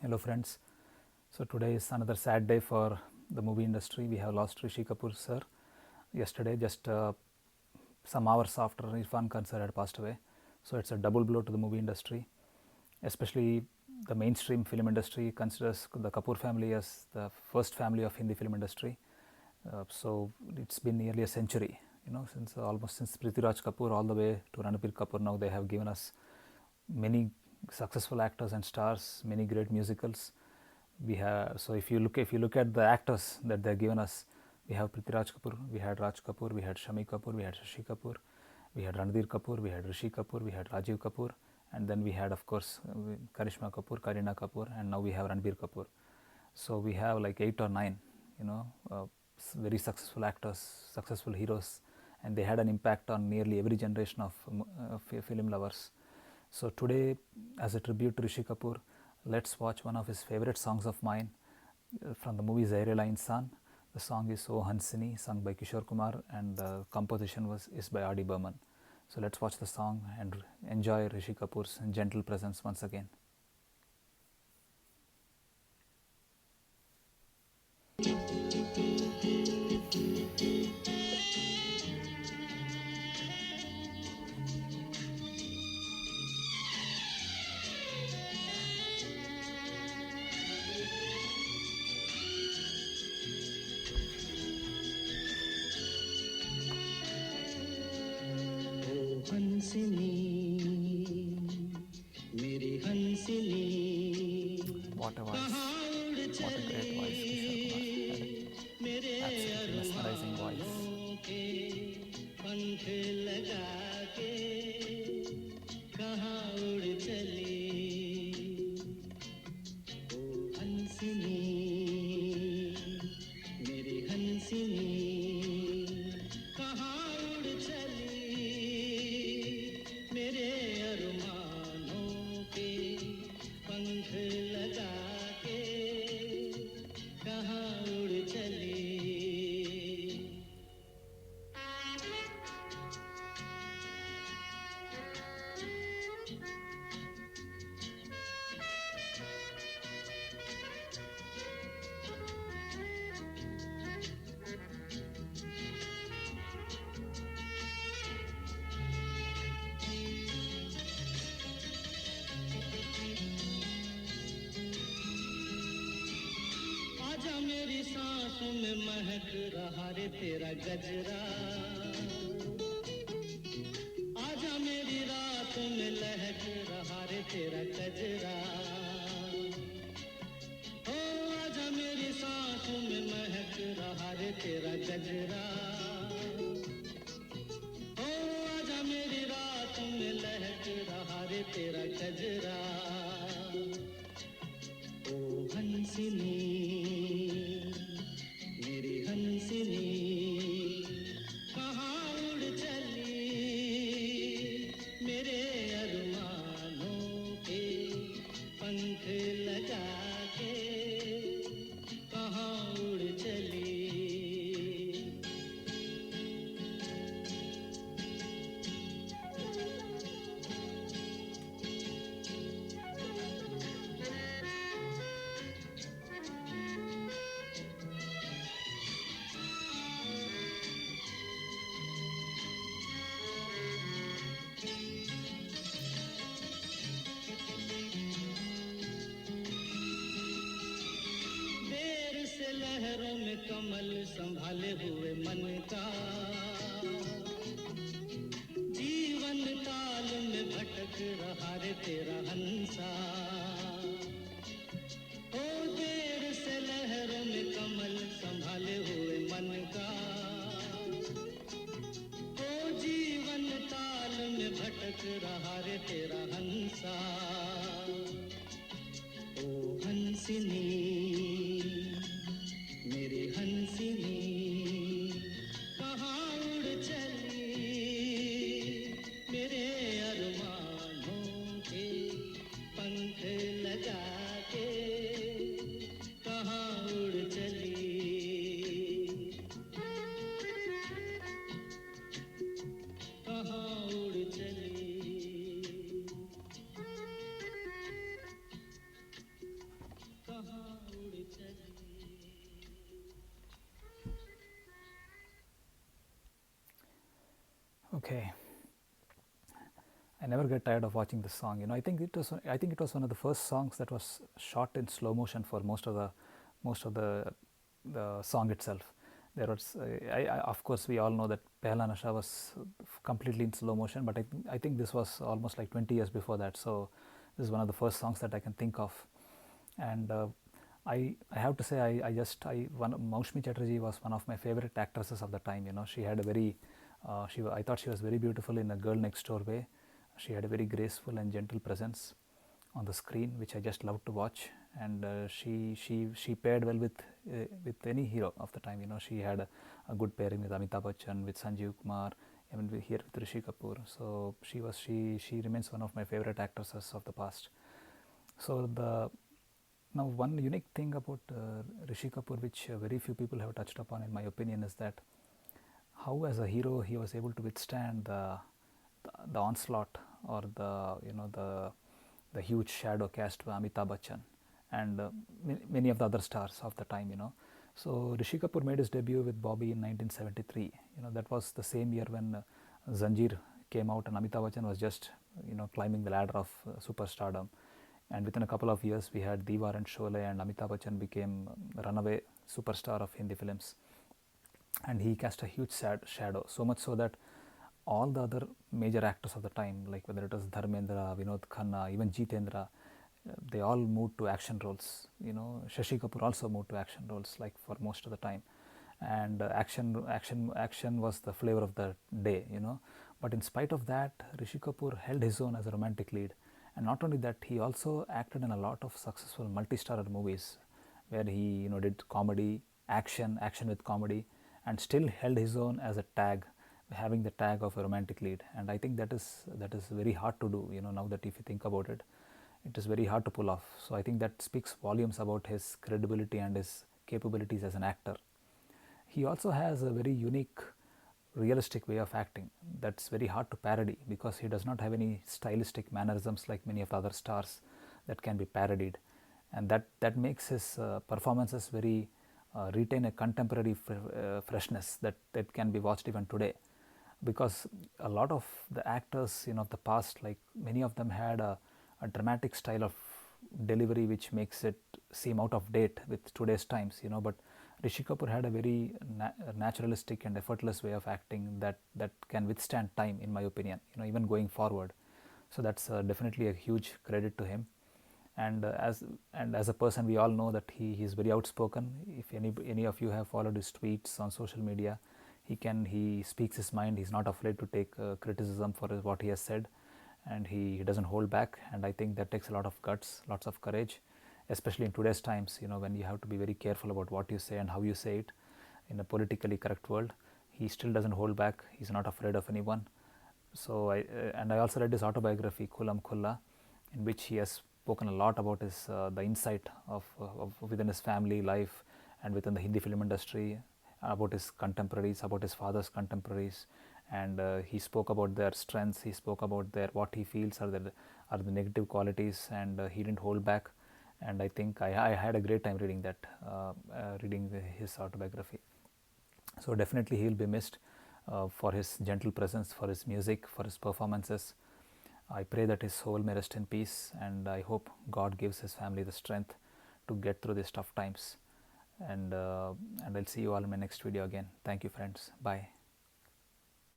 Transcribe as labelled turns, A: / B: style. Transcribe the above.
A: Hello friends. So today is another sad day for the movie industry. We have lost Rishi Kapoor sir yesterday, just some hours after Irfan Khan sir had passed away. So it's a double blow to the movie industry, especially the mainstream film industry considers the Kapoor family as the first family of Hindi film industry. So it's been nearly a century, since almost since Prithviraj Kapoor all the way to Ranbir Kapoor. Now they have given us many successful actors and stars, many great musicals. We have, so if you look at the actors that they've given us, we have Prithviraj Kapoor, we had Raj Kapoor, we had Shami Kapoor, we had Shashi Kapoor, we had Ranbir Kapoor, we had Rishi Kapoor, we had Rajiv Kapoor, and then we had, of course, Karishma Kapoor, Kareena Kapoor, and now we have Ranbir Kapoor. So we have like 8 or 9, you know, uh, very successful actors, successful heroes, and they had an impact on nearly every generation of film lovers. So today, as a tribute to Rishi Kapoor, let's watch one of his favorite songs of mine from the movie Zairela Insan. The song is O Hansini, sung by Kishore Kumar, and the composition is by R.D. Burman. So let's watch the song and enjoy Rishi Kapoor's gentle presence once again.
B: हंसनी मेरी हंसनी
A: What a voice!
B: कहाँ उड़
A: What a great
B: चली
A: voice Kishore Kumar.
B: मेरे
A: Absolutely mesmerizing voice.
B: अरमानों के पंख लगा के कहाँ उड़ चली ओ हंसनी मेरी हंसनी कहाँ उड़ चली मेरे अरमानों के पंख लगा के कहाँ उड़ चली आजा मेरी सांसों में महक रहा रे तेरा गजरा आजा मेरी रातों में लहक रहा रे तेरा गजरा ओ आजा मेरी सांसों में महक रहा रे तेरा गजरा ओ आजा मेरी रातों में लहक रहा रे तेरा गजरा ओ हंसनी मेरी हंसनी कहाँ उड़ चली मेरे अरमानों के पंख लगा के कहाँ उड़ चली देर से लहरों में कमल संभाले हुए मन का जीवन ताल में भटक रहा रे तेरा हंसा ओ देर से लहरों में कमल संभाले हुए मन का ओ जीवन ताल में भटक रहा रे तेरा हंसा ओ हंसनी मेरी हंसनी कहाँ उड़ चली मेरे अरमानों के पंख लगा के कहाँ उड़ चली कहाँ उड़ चली
A: Okay. I never get tired of watching this song. You know, I think it was one of the first songs that was shot in slow motion for most of the song itself. There was, of course, we all know that Pehla Nasha was completely in slow motion, but I think this was almost like 20 years before that. So this is one of the first songs that I can think of. And I have to say, Maushmi Chatterjee was one of my favorite actresses of the time. You know, she had a very, I thought she was very beautiful in a Girl Next Door way. She had a very graceful and gentle presence on the screen, which I just loved to watch. And she paired well with any hero of the time. You know, she had a good pairing with Amitabh Bachchan, with Sanjeev Kumar, even here with Rishi Kapoor. So she remains one of my favorite actresses of the past. So now one unique thing about Rishi Kapoor, which very few people have touched upon, in my opinion, is that how, as a hero, he was able to withstand the onslaught, or the huge shadow cast by Amitabh Bachchan and many of the other stars of the time. You know, so Rishi Kapoor made his debut with Bobby in 1973. You know, that was the same year when Zanjeer came out, and Amitabh Bachchan was just climbing the ladder of superstardom. And within a couple of years, we had Diwar and Sholay, and Amitabh Bachchan became the runaway superstar of Hindi films. And he cast a huge shadow, so much so that all the other major actors of the time, like whether it was Dharmendra, Vinod Khanna, even Jitendra, they all moved to action roles. You know, Shashi Kapoor also moved to action roles, like for most of the time, and action was the flavor of the day. You know, but in spite of that, Rishi Kapoor held his own as a romantic lead, and not only that, he also acted in a lot of successful multi-starrer movies, where he did comedy, action with comedy, and still held his own as a tag, having the tag of a romantic lead. And I think that is very hard to do. You know, now that if you think about it, it is very hard to pull off. So I think that speaks volumes about his credibility and his capabilities as an actor. He also has a very unique, realistic way of acting that's very hard to parody, because he does not have any stylistic mannerisms like many of the other stars that can be parodied, and that makes his performances very retain a contemporary freshness that can be watched even today. Because a lot of the actors of the past, like many of them had a dramatic style of delivery which makes it seem out of date with today's times, but Rishi Kapoor had a very naturalistic and effortless way of acting that can withstand time, in my opinion, even going forward. So that's definitely a huge credit to him. And as a person, we all know that he is very outspoken. If any of you have followed his tweets on social media, he speaks his mind. He's not afraid to take criticism for what he has said, and he doesn't hold back. And I think that takes a lot of guts, lots of courage, especially in today's times, when you have to be very careful about what you say and how you say it in a politically correct world. He still doesn't hold back. He's not afraid of anyone. So I also read his autobiography, Kulam Khulla, in which he has spoken a lot about his the insight of within his family life and within the Hindi film industry, about his contemporaries, about his father's contemporaries, and he spoke about their strengths. He spoke about their what he feels are the negative qualities, and he didn't hold back. And I think I had a great time reading that, his autobiography. So definitely he will be missed for his gentle presence, for his music, for his performances. I pray that his soul may rest in peace, and I hope God gives his family the strength to get through these tough times. And I'll see you all in my next video again. Thank you, friends. Bye.